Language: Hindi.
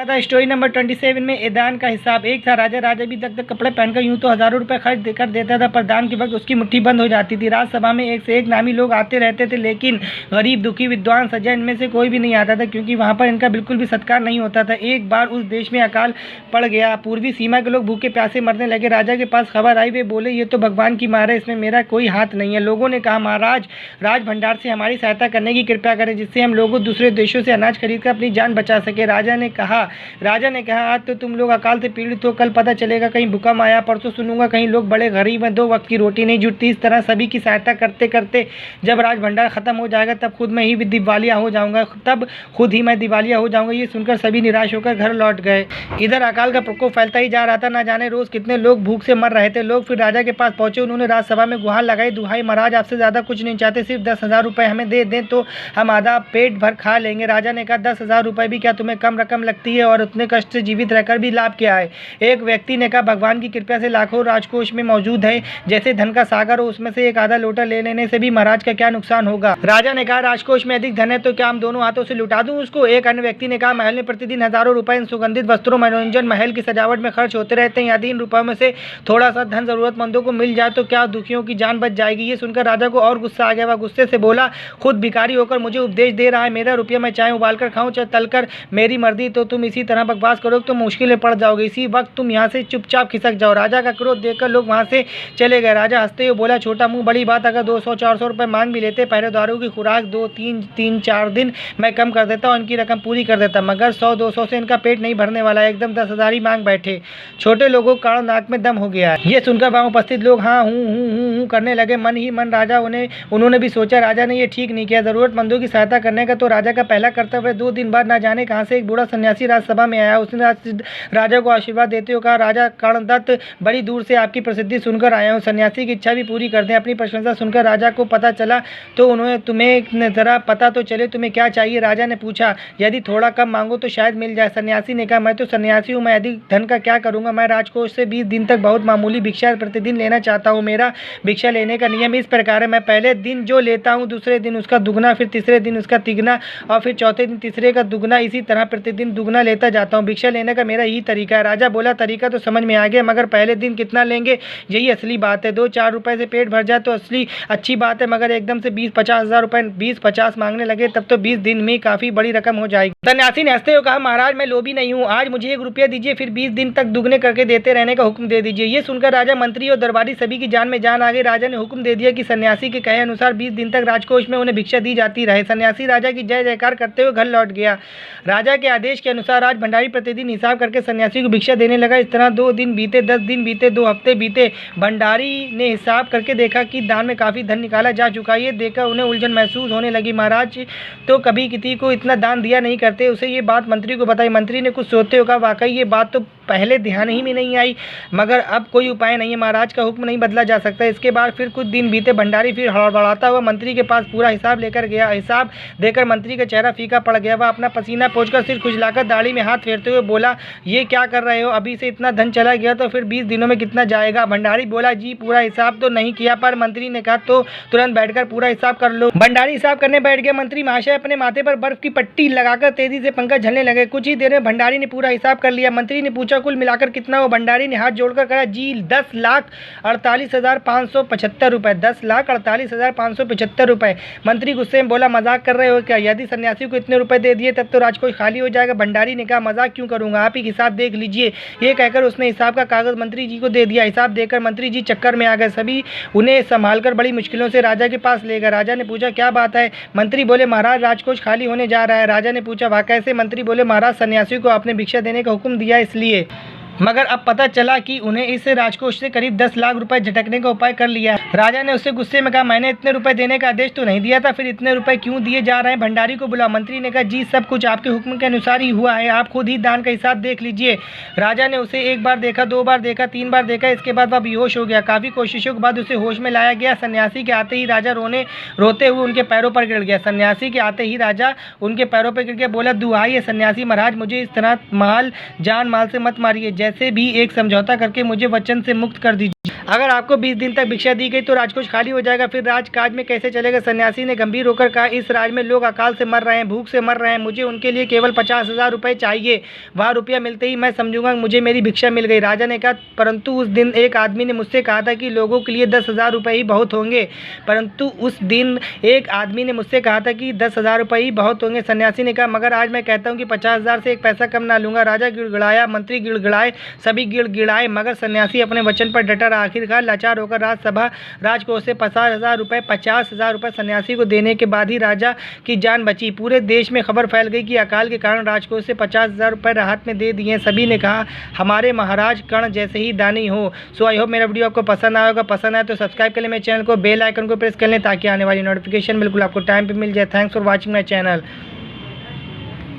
था स्टोरी नंबर 27 में ईदान का हिसाब। एक था राजा। राजा भी तक कपड़े पहनकर यूं तो हजारों रुपए खर्च कर देता था, पर दान के वक्त उसकी मुट्ठी बंद हो जाती थी। राज्यसभा में एक से एक नामी लोग आते रहते थे, लेकिन गरीब, दुखी, विद्वान, सज्जन इनमें से कोई भी नहीं आता था, क्योंकि वहाँ पर इनका बिल्कुल भी सत्कार नहीं होता था। एक बार उस देश में अकाल पड़ गया। पूर्वी सीमा के लोग भूखे प्यासे मरने लगे। राजा के पास खबर आई। वे बोले, ये तो भगवान की मार है, इसमें मेरा कोई हाथ नहीं है। लोगों ने कहा, महाराज, राज भंडार से हमारी सहायता करने की कृपा करें, जिससे हम लोगों दूसरे देशों से अनाज खरीद कर अपनी जान बचा सके। राजा ने कहा, आज तो तुम लोग अकाल से पीड़ित हो, कल पता चलेगा कहीं भूकंप आया, परसों सुनूंगा कहीं लोग बड़े गरीब हैं, 2 वक्त की रोटी नहीं जुटती। इस तरह सभी की सहायता करते करते जब राज भंडार खत्म हो जाएगा, तब खुद मैं दिवालिया हो जाऊंगा। ये सुनकर सभी निराश होकर घर लौट गए। इधर अकाल का प्रकोप फैलता ही जा रहा था। ना जाने रोज कितने लोग भूख से मर रहे थे। लोग फिर राजा के पास पहुंचे। उन्होंने राज्यसभा में गुहार लगाई, दुहाई, महाराज, आपसे ज्यादा कुछ नहीं चाहते, सिर्फ 10,000 रुपए हमें दे दें तो हम आधा पेट भर खा लेंगे। राजा ने कहा, 10,000 रुपए भी क्या तुम्हें कम रकम लगती है? और उतने कष्ट से जीवित रहकर भी लाभ क्या है? एक व्यक्ति ने कहा, भगवान की कृपा से लाखों राजकोष में मौजूद है, जैसे धन का सागर हो, उसमें से एक आधा लोटा ले लेने से भी महाराज का क्या नुकसान होगा? राजा ने कहा, राजकोष में अधिक धन है तो क्या हम दोनों हाथों से लुटा दूं उसको? एक अन्य व्यक्ति ने कहा, महल में प्रतिदिन हजारों रुपए इन सुगंधित वस्त्रों, मनोरंजन, महल की सजावट में खर्च होते रहते हैं। यदि इन रुपयों में से थोड़ा सा धन जरूरतमंदों को मिल जाए तो क्या दुखियों की जान बच जाएगी? ये सुनकर राजा को और गुस्सा आ गया। वह गुस्से से बोला, खुद भिखारी होकर मुझे उपदेश दे रहा है? मेरा रुपया मैं चाहे उबालकर खाऊं चाहे तलकर, मेरी मर्जी। तो तुम इसी तरह बकवास करोगे तो मुश्किल में पड़ जाओगे। इसी वक्त तुम यहाँ से चुपचाप खिसक जाओ। राजा का क्रोध देखकर लोग वहाँ से चले गए। राजा हंसते हुए बोला, छोटा मुंह, बड़ी बात, अगर 200-400 रुपए मांग भी लेते, पहरेदारों की खुराक 2-3-4 दिन मैं कम कर देता और इनकी रकम पूरी कर देता, मगर 100-200 से इनका पेट नहीं भरने वाला। एकदम 10,000 ही मांग बैठे। छोटे लोगों का नाक में दम हो गया। ये सुनकर वहाँ उपस्थित लोग हाँ हूँ करने लगे। मन ही मन उन्होंने भी सोचा, राजा ने ये ठीक नहीं किया। जरूरतमंदों की सहायता करने का तो राजा का पहला कर्तव्य। 2 दिन बाद ना जाने कहाँ से एक बूढ़ा सन्यासी राज्यसभा में आया। उसने राजा को आशीर्वाद देते हुए कहा, राजा कर्णदत्त, बड़ी दूर से आपकी प्रसिद्धि सुनकर आया हूँ, सन्यासी की इच्छा भी पूरी कर दें। अपनी प्रशंसा सुनकर राजा को पता चला तो तुम्हें जरा पता तो चले तुम्हें क्या चाहिए? राजा ने पूछा। यदि थोड़ा कम मांगो तो शायद मिल जाए। सन्यासी ने कहा, मैं तो सन्यासी हूँ, मैं अधिक धन का क्या करूँगा? मैं राजकोष से 20 दिन तक बहुत मामूली भिक्षा प्रतिदिन लेना चाहता हूँ। मेरा भिक्षा लेने का नियम इस प्रकार है, मैं पहले दिन जो लेता हूँ, दूसरे दिन उसका दुगना, फिर तीसरे दिन उसका तिगना, और फिर चौथे दिन तीसरे का दुगना, इसी तरह प्रतिदिन दुगना लेता जाता हूँ। भिक्षा लेने का मेरा यही तरीका है। राजा बोला, तरीका तो समझ में आ गया, मगर पहले दिन कितना लेंगे, यही असली बात है। 2-4 रुपए से पेट भर जाए तो अच्छी बात है, मगर एकदम से 20-50 हज़ार रुपए 20-50 मांगने लगे तब तो 20 दिन में काफी बड़ी रकम हो जाएगी। सन्यासी ने हंसते हुए कहा, महाराज, मैं लोभी नहीं हूँ, आज मुझे 1 रुपया दीजिए, फिर 20 दिन तक दुगने करके देते रहने का हुक्म दे दीजिए। ये सुनकर राजा, मंत्री और दरबारी सभी की जान में जान आ गई। राजा ने हुक्म दे दिया कि सन्यासी के कहे अनुसार 20 दिन तक राजकोष में उन्हें भिक्षा दी जाती रहे। सन्यासी राजा की जय जयकार करते हुए घर लौट गया। राजा के आदेश के अनुसार राज भंडारी प्रतिदिन हिसाब करके सन्यासी को भिक्षा देने लगा। इस तरह 2 दिन बीते, 10 दिन बीते, 2 हफ्ते बीते। भंडारी ने हिसाब करके देखा कि दान में काफी धन निकाला जा चुका है। ये देखकर उन्हें उलझन महसूस होने लगी। महाराज तो कभी किसी को इतना दान दिया नहीं करते। उसे ये बात मंत्री को बताई। मंत्री ने कुछ सोचते हुए कहा, वाकई ये बात तो पहले ध्यान ही में नहीं आई, मगर अब कोई उपाय नहीं है, महाराज का हुक्म नहीं बदला जा सकता। इसके बाद फिर कुछ दिन बीते। भंडारी फिर हड़बड़ाता हुआ मंत्री के पास पूरा हिसाब लेकर गया। हिसाब देकर मंत्री का चेहरा फीका पड़ गया। वह अपना पसीना पोंछकर सिर खुजलाकर दाढ़ी में हाथ फेरते हुए बोला, ये क्या कर रहे हो? अभी से इतना धन चला गया तो फिर 20 दिनों में कितना जाएगा? भंडारी बोला, जी पूरा हिसाब तो नहीं किया, पर मंत्री ने कहा तो तुरंत बैठकर पूरा हिसाब कर लो। भंडारी हिसाब करने बैठ गया। मंत्री महाशय अपने माथे पर बर्फ की पट्टी लगाकर तेजी से पंखा झलने लगे। कुछ ही देर में भंडारी ने पूरा हिसाब कर लिया। मंत्री ने पूछा, कुल मिलाकर कितना हो? भंडारी ने हाथ जोड़कर कहा, जी 10,48,575 रुपए। 10,48,575 रुपए। मंत्री गुस्से में बोला, मजाक कर रहे हो क्या? यदि सन्यासी को इतने रुपए दे दिए तब तो राजकोष खाली हो जाएगा। भंडारी ने कहा, मजाक क्यों करूंगा, आप ही हिसाब देख लीजिए। ये कहकर उसने हिसाब का कागज मंत्री जी को दे दिया। हिसाब देकर मंत्री जी चक्कर में आ गए। सभी उन्हें संभालकर बड़ी मुश्किलों से राजा के पास ले गए। राजा ने पूछा, क्या बात है? मंत्री बोले, महाराज, राजकोष खाली होने जा रहा है। राजा ने पूछा, वाह कैसे? मंत्री बोले, महाराज, सन्यासी को आपने भिक्षा देने का हुक्म दिया इसलिए, मगर अब पता चला कि उन्हें इस राजकोष से करीब 10 लाख रुपए झटकने का उपाय कर लिया। राजा ने उससे गुस्से में कहा, मैंने इतने रुपए देने का आदेश तो नहीं दिया था, फिर इतने रुपए क्यों दिए जा रहे हैं? भंडारी को बुला। मंत्री ने कहा, जी सब कुछ आपके हुक्म के अनुसार ही हुआ है, आप खुद ही दान का हिसाब देख लीजिए। राजा ने उसे 1 बार देखा, 2 बार देखा, 3 बार देखा। इसके बाद वह बेहोश हो गया। काफी कोशिशों के बाद उसे होश में लाया गया। सन्यासी के आते ही राजा रोते हुए उनके पैरों पर गिर गया। सन्यासी के आते ही राजा उनके पैरों पर गिर गया। बोला, दुहाई है सन्यासी महाराज, मुझे इस तरह जान माल से मत मारिए, जैसे भी एक समझौता करके मुझे वचन से मुक्त कर दीजिए। अगर आपको 20 दिन तक भिक्षा दी गई तो राजकोष खाली हो जाएगा, फिर राजकाज में कैसे चलेगा। सन्यासी ने गंभीर होकर कहा, इस राज में लोग अकाल से मर रहे हैं, भूख से मर रहे हैं, मुझे उनके लिए केवल 50,000 रुपये चाहिए। वह रुपया मिलते ही मैं समझूंगा मुझे मेरी भिक्षा मिल गई। राजा ने कहा, परंतु उस दिन एक आदमी ने मुझसे कहा था कि लोगों के लिए 10,000 रुपये ही बहुत होंगे। सन्यासी ने कहा, मगर आज मैं कहता हूँ कि 50,000 से एक पैसा कम ना लूंगा। राजा गिड़गिड़ाया, मंत्री गिड़गिड़ाए, सभी गिड़गिड़ाए, मगर सन्यासी अपने वचन पर डटा रहा। आखिरकार लाचार होकर राजकोष से 50,000 रुपये सन्यासी को देने के बाद ही राजा की जान बची। पूरे देश में खबर फैल गई कि अकाल के कारण राजकोष से 50,000 रुपये राहत में दे दिए। सभी ने कहा, हमारे महाराज कर्ण जैसे ही दानी हो। सो आई होप मेरा वीडियो आपको पसंद आया होगा। पसंद आए तो सब्सक्राइब कर लें मेरे चैनल को, बेल आइकन को प्रेस कर लें ताकि आने वाली नोटिफिकेशन बिल्कुल आपको टाइम पे मिल जाए। Thanks for watching my channel.